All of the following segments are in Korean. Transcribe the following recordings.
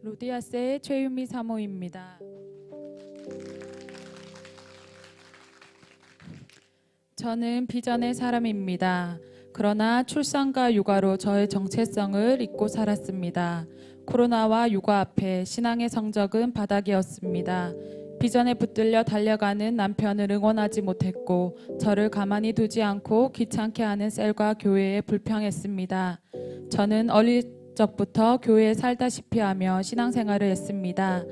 로디아스의 최유미 사모입니다. 저는 비전의 사람입니다. 그러나 출산과 육아로 저의 정체성을 잊고 살았습니다. 코로나와 육아 앞에 신앙의 성적은 바닥이었습니다. 비전에 붙들려 달려가는 남편을 응원하지 못했고 저를 가만히 두지 않고 귀찮게 하는 셀과 교회에 불평했습니다. 저는 어릴 적부터 교회에 살다시피 하며 신앙생활을 했습니다.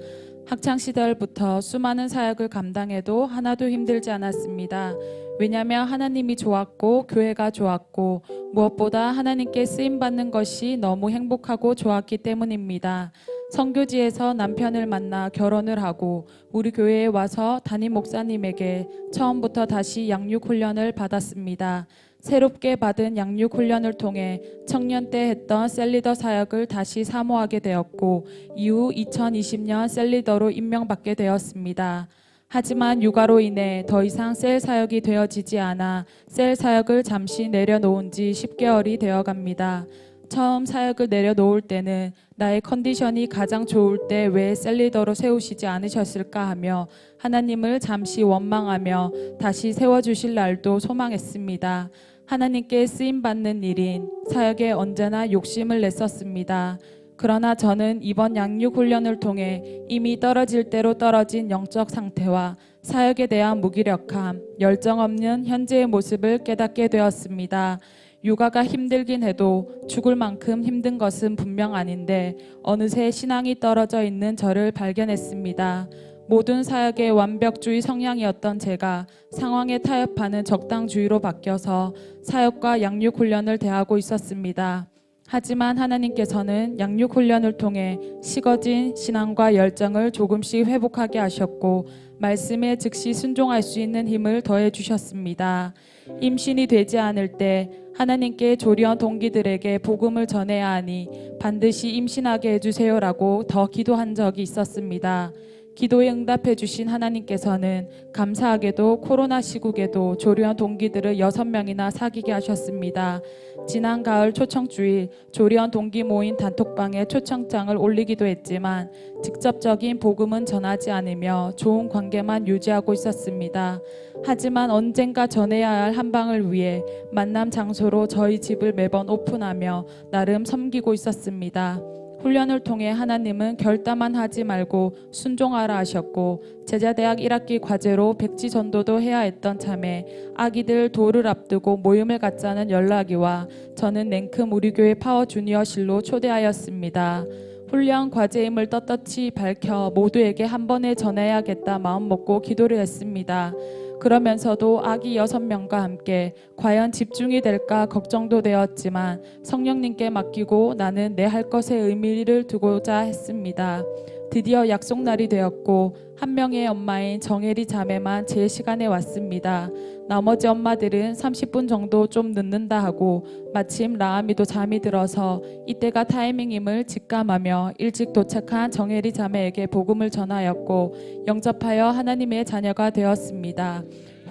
학창시절부터 수많은 사역을 감당해도 하나도 힘들지 않았습니다. 왜냐하면 하나님이 좋았고 교회가 좋았고 무엇보다 하나님께 쓰임받는 것이 너무 행복하고 좋았기 때문입니다. 선교지에서 남편을 만나 결혼을 하고 우리 교회에 와서 담임 목사님에게 처음부터 다시 양육훈련을 받았습니다. 새롭게 받은 양육훈련을 통해 청년 때 했던 셀리더 사역을 다시 사모하게 되었고 이후 2020년 셀리더로 임명받게 되었습니다. 하지만 육아로 인해 더 이상 셀 사역이 되어지지 않아 셀 사역을 잠시 내려놓은 지 10개월이 되어갑니다. 처음 사역을 내려놓을 때는 나의 컨디션이 가장 좋을 때 왜 셀리더로 세우시지 않으셨을까 하며 하나님을 잠시 원망하며 다시 세워주실 날도 소망했습니다. 하나님께 쓰임받는 일인 사역에 언제나 욕심을 냈었습니다. 그러나 저는 이번 양육훈련을 통해 이미 떨어질 대로 떨어진 영적 상태와 사역에 대한 무기력함, 열정 없는 현재의 모습을 깨닫게 되었습니다. 육아가 힘들긴 해도 죽을 만큼 힘든 것은 분명 아닌데 어느새 신앙이 떨어져 있는 저를 발견했습니다. 모든 사역의 완벽주의 성향이었던 제가 상황에 타협하는 적당주의로 바뀌어서 사역과 양육훈련을 대하고 있었습니다. 하지만 하나님께서는 양육훈련을 통해 식어진 신앙과 열정을 조금씩 회복하게 하셨고 말씀에 즉시 순종할 수 있는 힘을 더해 주셨습니다. 임신이 되지 않을 때 하나님께 조리원 동기들에게 복음을 전해야 하니 반드시 임신하게 해주세요라고 더 기도한 적이 있었습니다. 기도에 응답해 주신 하나님께서는 감사하게도 코로나 시국에도 조리원 동기들을 6명이나 사귀게 하셨습니다. 지난 가을 초청주일 조리원 동기 모임 단톡방에 초청장을 올리기도 했지만 직접적인 복음은 전하지 않으며 좋은 관계만 유지하고 있었습니다. 하지만 언젠가 전해야 할 한방을 위해 만남 장소로 저희 집을 매번 오픈하며 나름 섬기고 있었습니다. 훈련을 통해 하나님은 결단만 하지 말고 순종하라 하셨고 제자대학 1학기 과제로 백지 전도도 해야 했던 참에 아기들 도를 앞두고 모임을 갖자는 연락이 와 저는 냉큼 우리 교회 파워 주니어실로 초대하였습니다. 훈련 과제임을 떳떳이 밝혀 모두에게 한 번에 전해야겠다 마음먹고 기도를 했습니다. 그러면서도 아기 6명과 함께 과연 집중이 될까 걱정도 되었지만 성령님께 맡기고 나는 내 할 것에 의미를 두고자 했습니다. 드디어 약속날이 되었고 한 명의 엄마인 정혜리 자매만 제 시간에 왔습니다. 나머지 엄마들은 30분 정도 좀 늦는다 하고 마침 라아미도 잠이 들어서 이때가 타이밍임을 직감하며 일찍 도착한 정혜리 자매에게 복음을 전하였고 영접하여 하나님의 자녀가 되었습니다.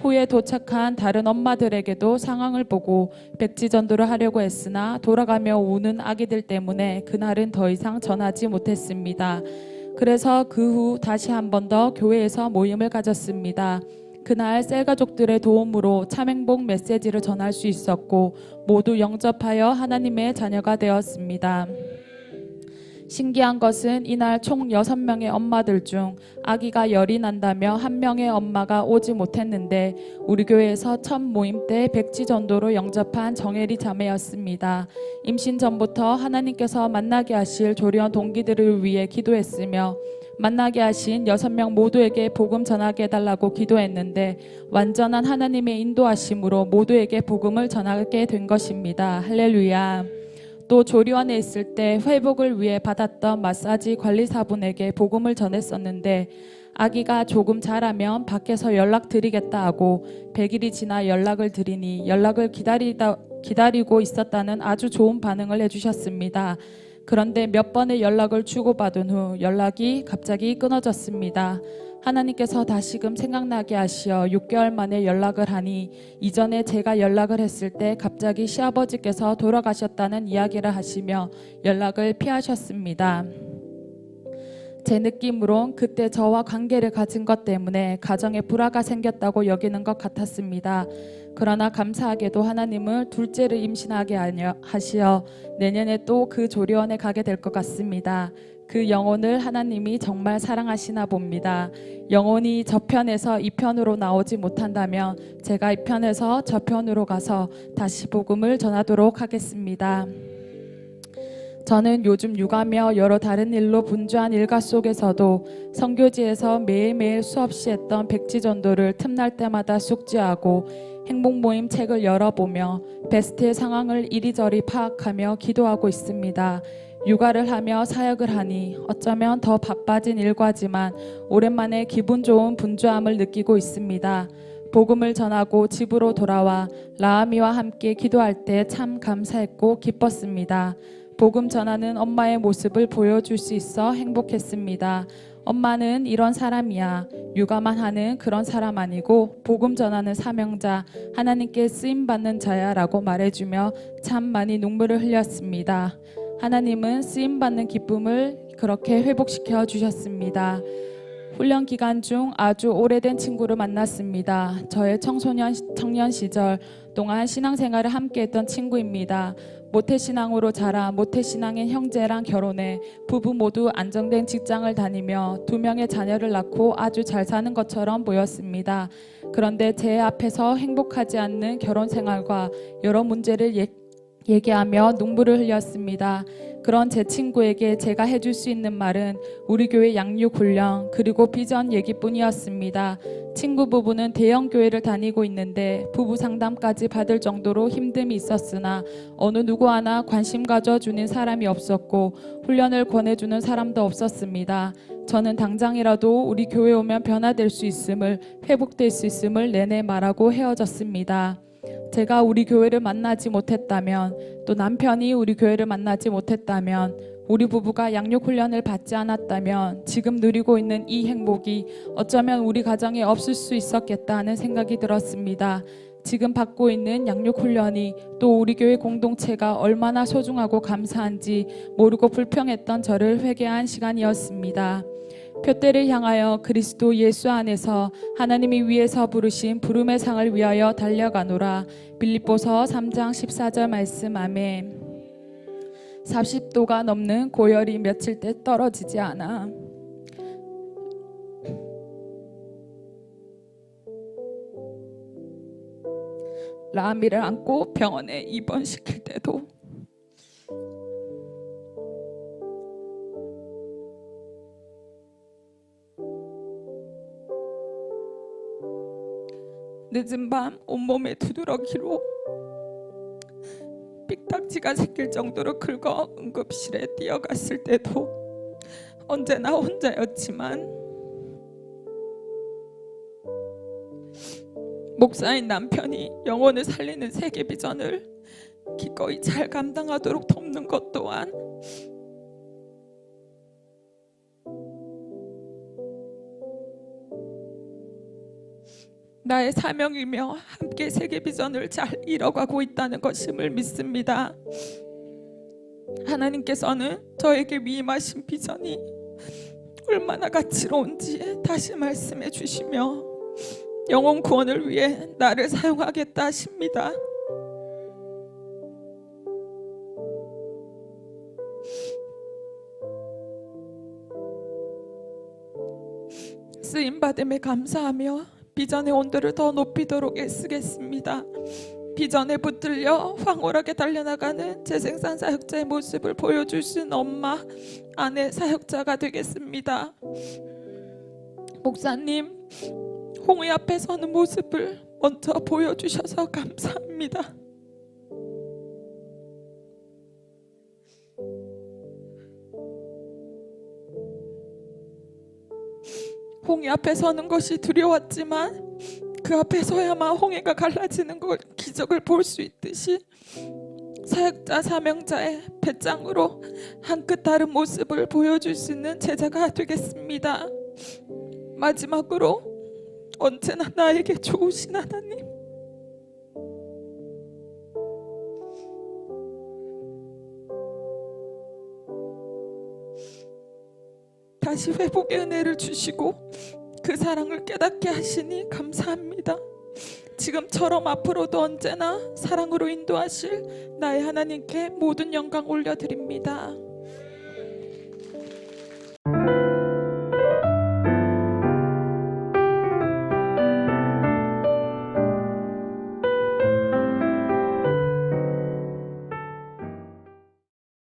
후에 도착한 다른 엄마들에게도 상황을 보고 백지 전도를 하려고 했으나 돌아가며 우는 아기들 때문에 그날은 더 이상 전하지 못했습니다. 그래서 그 후 다시 한 번 더 교회에서 모임을 가졌습니다. 그날 셀가족들의 도움으로 참행복 메시지를 전할 수 있었고 모두 영접하여 하나님의 자녀가 되었습니다. 신기한 것은 이날 총 6명의 엄마들 중 아기가 열이 난다며 한 명의 엄마가 오지 못했는데 우리 교회에서 첫 모임 때 백지 전도로 영접한 정혜리 자매였습니다. 임신 전부터 하나님께서 만나게 하실 조리원 동기들을 위해 기도했으며 만나게 하신 6명 모두에게 복음 전하게 해달라고 기도했는데 완전한 하나님의 인도하심으로 모두에게 복음을 전하게 된 것입니다. 할렐루야. 또 조리원에 있을 때 회복을 위해 받았던 마사지 관리사분에게 복음을 전했었는데 아기가 조금 자라면 밖에서 연락드리겠다 하고 100일이 지나 연락을 드리니 연락을 기다리고 있었다는 아주 좋은 반응을 해주셨습니다. 그런데 몇 번의 연락을 주고받은 후 연락이 갑자기 끊어졌습니다. 하나님께서 다시금 생각나게 하시어 6개월 만에 연락을 하니 이전에 제가 연락을 했을 때 갑자기 시아버지께서 돌아가셨다는 이야기를 하시며 연락을 피하셨습니다. 제 느낌으론 그때 저와 관계를 가진 것 때문에 가정에 불화가 생겼다고 여기는 것 같았습니다. 그러나 감사하게도 하나님은 둘째를 임신하게 하시어 내년에 또 그 조리원에 가게 될 것 같습니다. 그 영혼을 하나님이 정말 사랑하시나 봅니다. 영혼이 저편에서 이편으로 나오지 못한다면 제가 이편에서 저편으로 가서 다시 복음을 전하도록 하겠습니다. 저는 요즘 육아며 여러 다른 일로 분주한 일과 속에서도 선교지에서 매일매일 수없이 했던 백지전도를 틈날 때마다 숙지하고 행복모임 책을 열어보며 베스트의 상황을 이리저리 파악하며 기도하고 있습니다. 육아를 하며 사역을 하니 어쩌면 더 바빠진 일과지만 오랜만에 기분 좋은 분주함을 느끼고 있습니다. 복음을 전하고 집으로 돌아와 라아미와 함께 기도할 때 참 감사했고 기뻤습니다. 복음 전하는 엄마의 모습을 보여줄 수 있어 행복했습니다. 엄마는 이런 사람이야. 육아만 하는 그런 사람 아니고 복음 전하는 사명자, 하나님께 쓰임받는 자야 라고 말해주며 참 많이 눈물을 흘렸습니다. 하나님은 쓰임받는 기쁨을 그렇게 회복시켜 주셨습니다. 훈련 기간 중 아주 오래된 친구를 만났습니다. 저의 청년 시절 동안 신앙생활을 함께했던 친구입니다. 모태신앙으로 자라 모태신앙인 형제랑 결혼해 부부 모두 안정된 직장을 다니며 2명의 자녀를 낳고 아주 잘 사는 것처럼 보였습니다. 그런데 제 앞에서 행복하지 않는 결혼 생활과 여러 문제를 얘기하며 눈물을 흘렸습니다. 그런 제 친구에게 제가 해줄 수 있는 말은 우리 교회 양육 훈련 그리고 비전 얘기뿐이었습니다. 친구 부부는 대형 교회를 다니고 있는데 부부 상담까지 받을 정도로 힘듦이 있었으나 어느 누구 하나 관심 가져주는 사람이 없었고 훈련을 권해주는 사람도 없었습니다. 저는 당장이라도 우리 교회 오면 변화될 수 있음을, 회복될 수 있음을 내내 말하고 헤어졌습니다. 제가 우리 교회를 만나지 못했다면, 또 남편이 우리 교회를 만나지 못했다면, 우리 부부가 양육훈련을 받지 않았다면 지금 누리고 있는 이 행복이 어쩌면 우리 가정에 없을 수 있었겠다 하는 생각이 들었습니다. 지금 받고 있는 양육훈련이 또 우리 교회 공동체가 얼마나 소중하고 감사한지 모르고 불평했던 저를 회개한 시간이었습니다. 표대를 향하여 그리스도 예수 안에서 하나님이 위에서 부르신 부름의 상을 위하여 달려가노라. 빌립보서 3장 14절 말씀. 아멘. 40도가 넘는 고열이 며칠째 떨어지지 않아 라미를 안고 병원에 입원시킬 때도 늦은 밤 온몸에 두드러기로 삑딱지가 생길 정도로 긁어 응급실에 뛰어갔을 때도 언제나 혼자였지만 목사인 남편이 영혼을 살리는 세계 비전을 기꺼이 잘 감당하도록 돕는 것 또한 나의 사명이며 함께 세계 비전을 잘 이뤄가고 있다는 것임을 믿습니다. 하나님께서는 저에게 위임하신 비전이 얼마나 가치로운지 다시 말씀해 주시며 영혼 구원을 위해 나를 사용하겠다 하십니다. 쓰임받음에 감사하며 비전의 온도를 더 높이도록 애쓰겠습니다. 비전에 붙들려 황홀하게 달려나가는 재생산 사역자의 모습을 보여줄 수 있는 엄마, 아내 사역자가 되겠습니다. 목사님, 홍의 앞에 서는 모습을 먼저 보여주셔서 감사합니다. 홍해 앞에 서는 것이 두려웠지만 그 앞에 서야만 홍해가 갈라지는 걸 기적을 볼 수 있듯이 사역자 사명자의 배짱으로 한 끗 다른 모습을 보여줄 수 있는 제자가 되겠습니다. 마지막으로 언제나 나에게 좋으신 하나님, 다시 회복의 은혜를 주시고 그 사랑을 깨닫게 하시니 감사합니다. 지금처럼 앞으로도 언제나 사랑으로 인도하실 나의 하나님께 모든 영광 올려드립니다.